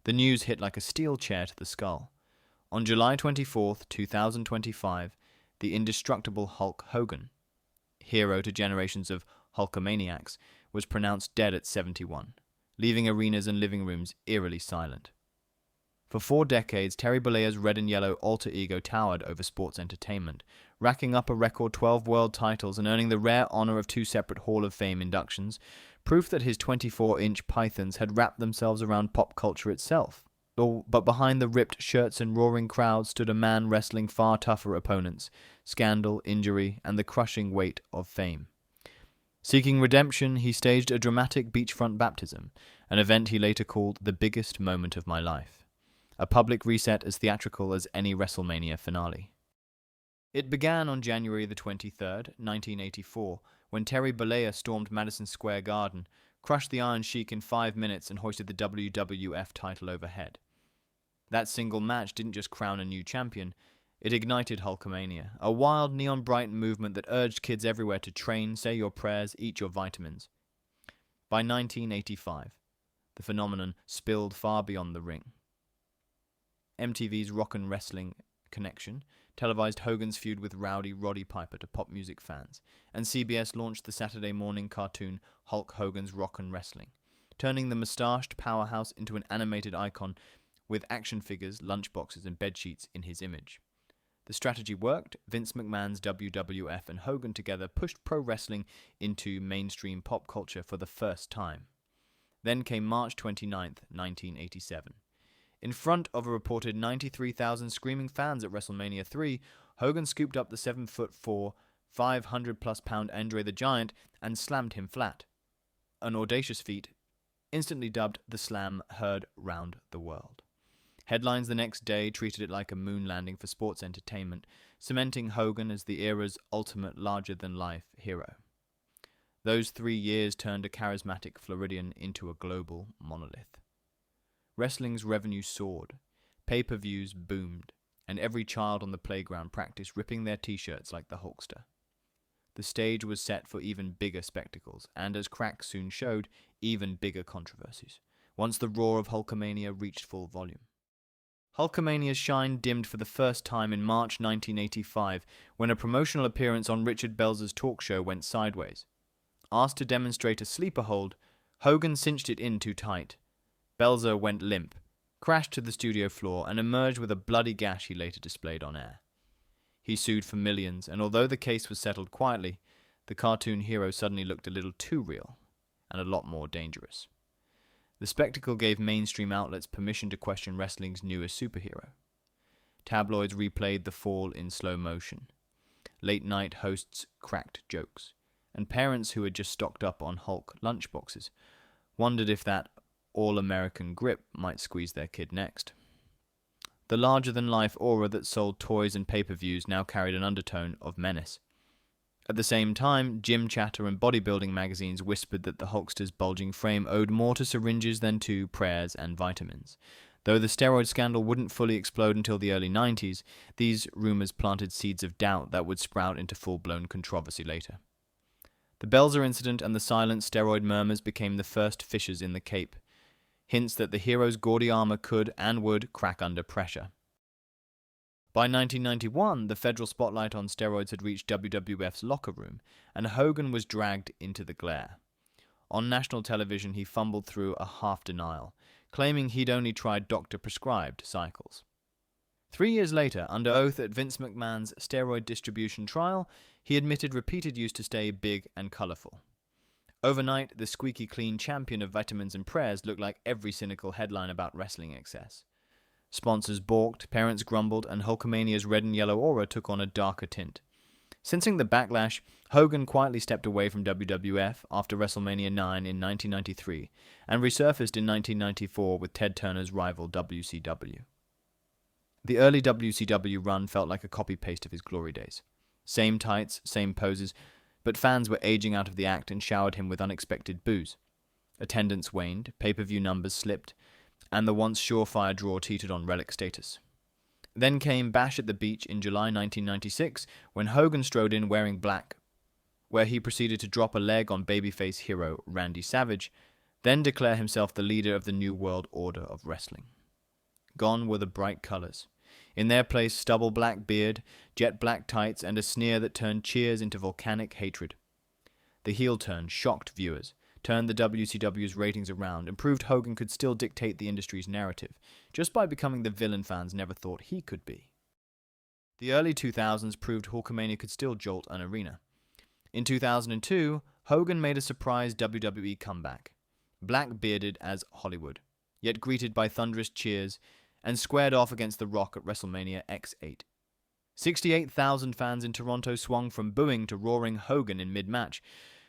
The news hit like a steel chair to the skull. On July 24th, 2025, the indestructible Hulk Hogan, hero to generations of Hulkamaniacs, was pronounced dead at 71, leaving arenas and living rooms eerily silent. For 4 decades, Terry Bollea's red and yellow alter ego towered over sports entertainment, racking up a record 12 world titles and earning the rare honor of 2 separate Hall of Fame inductions, proof that his 24-inch pythons had wrapped themselves around pop culture itself. But behind the ripped shirts and roaring crowds stood a man wrestling far tougher opponents, scandal, injury, and the crushing weight of fame. Seeking redemption, he staged a dramatic beachfront baptism, an event he later called the biggest moment of my life. A public reset as theatrical as any WrestleMania finale. It began on January the 23rd, 1984, when Terry Bollea stormed Madison Square Garden, crushed the Iron Sheik in 5 minutes, and hoisted the WWF title overhead. That single match didn't just crown a new champion, it ignited Hulkamania, a wild neon-bright movement that urged kids everywhere to train, say your prayers, eat your vitamins. By 1985, the phenomenon spilled far beyond the ring. MTV's Rockin' Wrestling Connection televised Hogan's feud with rowdy Roddy Piper to pop music fans, and CBS launched the Saturday morning cartoon Hulk Hogan's Rockin' Wrestling, turning the mustached powerhouse into an animated icon with action figures, lunchboxes, and bedsheets in his image. The strategy worked. Vince McMahon's WWF and Hogan together pushed pro wrestling into mainstream pop culture for the first time. Then came March 29th, 1987. In front of a reported 93,000 screaming fans at WrestleMania 3, Hogan scooped up the 7'4", 500-plus-pound André the Giant and slammed him flat. An audacious feat, instantly dubbed the Slam, heard round the world. Headlines the next day treated it like a moon landing for sports entertainment, cementing Hogan as the era's ultimate larger-than-life hero. Those 3 years turned a charismatic Floridian into a global monolith. Wrestling's revenue soared, pay-per-views boomed, and every child on the playground practiced ripping their t-shirts like the Hulkster. The stage was set for even bigger spectacles, and as cracks soon showed, even bigger controversies, once the roar of Hulkamania reached full volume. Hulkamania's shine dimmed for the first time in March 1985, when a promotional appearance on Richard Belzer's talk show went sideways. Asked to demonstrate a sleeper hold, Hogan cinched it in too tight. Belzer went limp, crashed to the studio floor, and emerged with a bloody gash he later displayed on air. He sued for millions, and although the case was settled quietly, the cartoon hero suddenly looked a little too real, and a lot more dangerous. The spectacle gave mainstream outlets permission to question wrestling's newest superhero. Tabloids replayed the fall in slow motion. Late-night hosts cracked jokes, and parents who had just stocked up on Hulk lunchboxes wondered if that all-American grip might squeeze their kid next. The larger-than-life aura that sold toys and pay-per-views now carried an undertone of menace. At the same time, gym chatter and bodybuilding magazines whispered that the Hulkster's bulging frame owed more to syringes than to prayers and vitamins. Though the steroid scandal wouldn't fully explode until the early 90s, these rumors planted seeds of doubt that would sprout into full-blown controversy later. The Belzer incident and the silent steroid murmurs became the first fissures in the cape, hints that the hero's gaudy armor could and would crack under pressure. By 1991, the federal spotlight on steroids had reached WWF's locker room, and Hogan was dragged into the glare. On national television, he fumbled through a half-denial, claiming he'd only tried doctor-prescribed cycles. 3 years later, under oath at Vince McMahon's steroid distribution trial, he admitted repeated use to stay big and colorful. Overnight, the squeaky clean champion of vitamins and prayers looked like every cynical headline about wrestling excess. Sponsors balked, parents grumbled, and Hulkamania's red and yellow aura took on a darker tint. Sensing the backlash, Hogan quietly stepped away from WWF after WrestleMania 9 in 1993 and resurfaced in 1994 with Ted Turner's rival WCW. The early WCW run felt like a copy-paste of his glory days. Same tights, same poses, but fans were aging out of the act and showered him with unexpected boos. Attendance waned, pay-per-view numbers slipped, and the once surefire draw teetered on relic status. Then came Bash at the Beach in July 1996, when Hogan strode in wearing black, where he proceeded to drop a leg on babyface hero Randy Savage, then declare himself the leader of the New World Order of Wrestling. Gone were the bright colors. In their place, stubble black beard, jet black tights, and a sneer that turned cheers into volcanic hatred. The heel turn shocked viewers, turned the WCW's ratings around, and proved Hogan could still dictate the industry's narrative, just by becoming the villain fans never thought he could be. The early 2000s proved Hulkamania could still jolt an arena. In 2002, Hogan made a surprise WWE comeback, black-bearded as Hollywood, yet greeted by thunderous cheers, and squared off against The Rock at WrestleMania X8. 68,000 fans in Toronto swung from booing to roaring Hogan in mid-match,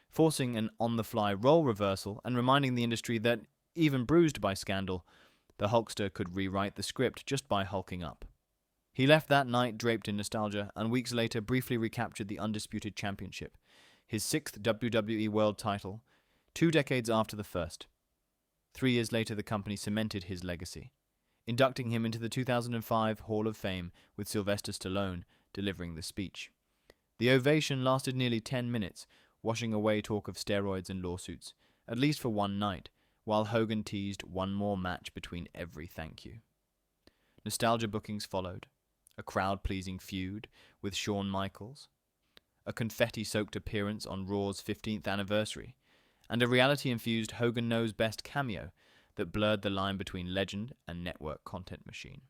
forcing an on-the-fly role reversal and reminding the industry that, even bruised by scandal, the Hulkster could rewrite the script just by hulking up. He left that night draped in nostalgia, and weeks later briefly recaptured the Undisputed Championship, his 6th WWE World title, 2 decades after the first. 3 years later, the company cemented his legacy, inducting him into the 2005 Hall of Fame with Sylvester Stallone delivering the speech. The ovation lasted nearly 10 minutes, washing away talk of steroids and lawsuits, at least for one night, while Hogan teased one more match between every thank you. Nostalgia bookings followed, a crowd-pleasing feud with Shawn Michaels, a confetti-soaked appearance on Raw's 15th anniversary, and a reality-infused Hogan Knows Best cameo that blurred the line between legend and network content machine.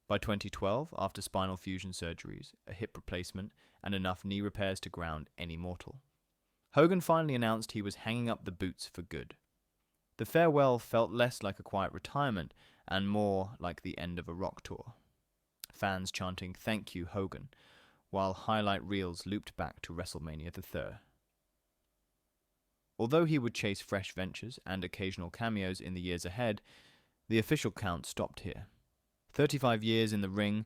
By 2012, after spinal fusion surgeries, a hip replacement, and enough knee repairs to ground any mortal, Hogan finally announced he was hanging up the boots for good. The farewell felt less like a quiet retirement and more like the end of a rock tour. Fans chanting, "Thank you, Hogan," while highlight reels looped back to WrestleMania III. Although he would chase fresh ventures and occasional cameos in the years ahead, the official count stopped here. 35 years in the ring,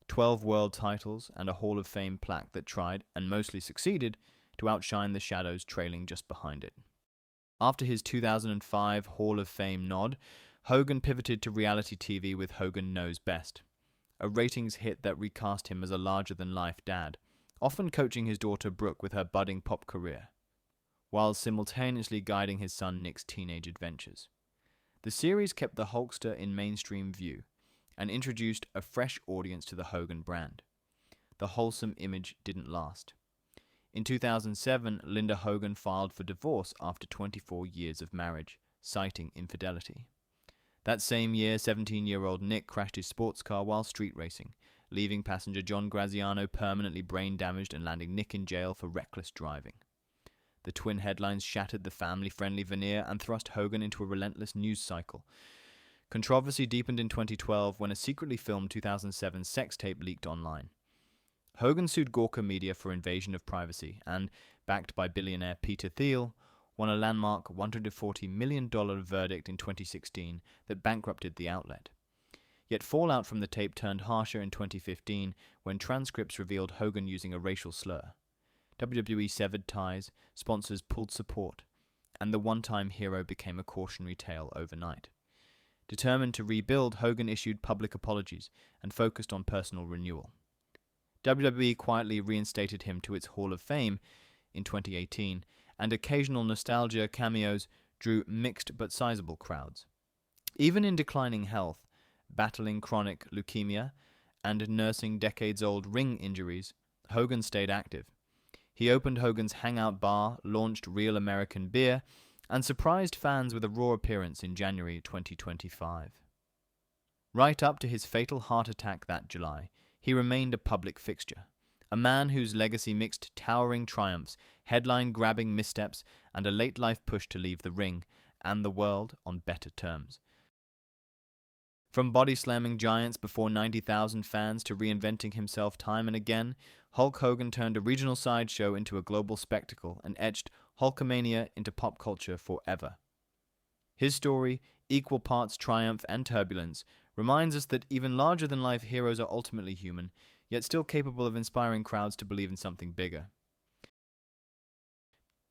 12 world titles, and a Hall of Fame plaque that tried, and mostly succeeded, to outshine the shadows trailing just behind it. After his 2005 Hall of Fame nod, Hogan pivoted to reality TV with Hogan Knows Best, a ratings hit that recast him as a larger-than-life dad, often coaching his daughter Brooke with her budding pop career, while simultaneously guiding his son Nick's teenage adventures. The series kept the Hulkster in mainstream view and introduced a fresh audience to the Hogan brand. The wholesome image didn't last. In 2007, Linda Hogan filed for divorce after 24 years of marriage, citing infidelity. That same year, 17-year-old Nick crashed his sports car while street racing, leaving passenger John Graziano permanently brain-damaged and landing Nick in jail for reckless driving. The twin headlines shattered the family-friendly veneer and thrust Hogan into a relentless news cycle. Controversy deepened in 2012 when a secretly filmed 2007 sex tape leaked online. Hogan sued Gawker Media for invasion of privacy and, backed by billionaire Peter Thiel, won a landmark $140 million verdict in 2016 that bankrupted the outlet. Yet fallout from the tape turned harsher in 2015 when transcripts revealed Hogan using a racial slur. WWE severed ties, sponsors pulled support, and the one-time hero became a cautionary tale overnight. Determined to rebuild, Hogan issued public apologies and focused on personal renewal. WWE quietly reinstated him to its Hall of Fame in 2018, and occasional nostalgia cameos drew mixed but sizable crowds. Even in declining health, battling chronic leukemia, and nursing decades-old ring injuries, Hogan stayed active. He opened Hogan's Hangout Bar, launched Real American Beer, and surprised fans with a Raw appearance in January 2025. Right up to his fatal heart attack that July, he remained a public fixture, a man whose legacy mixed towering triumphs, headline-grabbing missteps, and a late-life push to leave the ring and the world on better terms. From body-slamming giants before 90,000 fans to reinventing himself time and again, Hulk Hogan turned a regional sideshow into a global spectacle and etched Hulkamania into pop culture forever. His story, equal parts triumph and turbulence, reminds us that even larger-than-life heroes are ultimately human, yet still capable of inspiring crowds to believe in something bigger.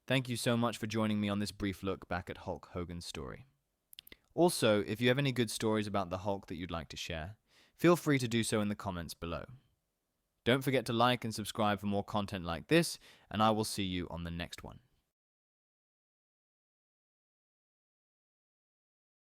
Thank you so much for joining me on this brief look back at Hulk Hogan's story. Also, if you have any good stories about the Hulk that you'd like to share, feel free to do so in the comments below. Don't forget to like and subscribe for more content like this, and I will see you on the next one.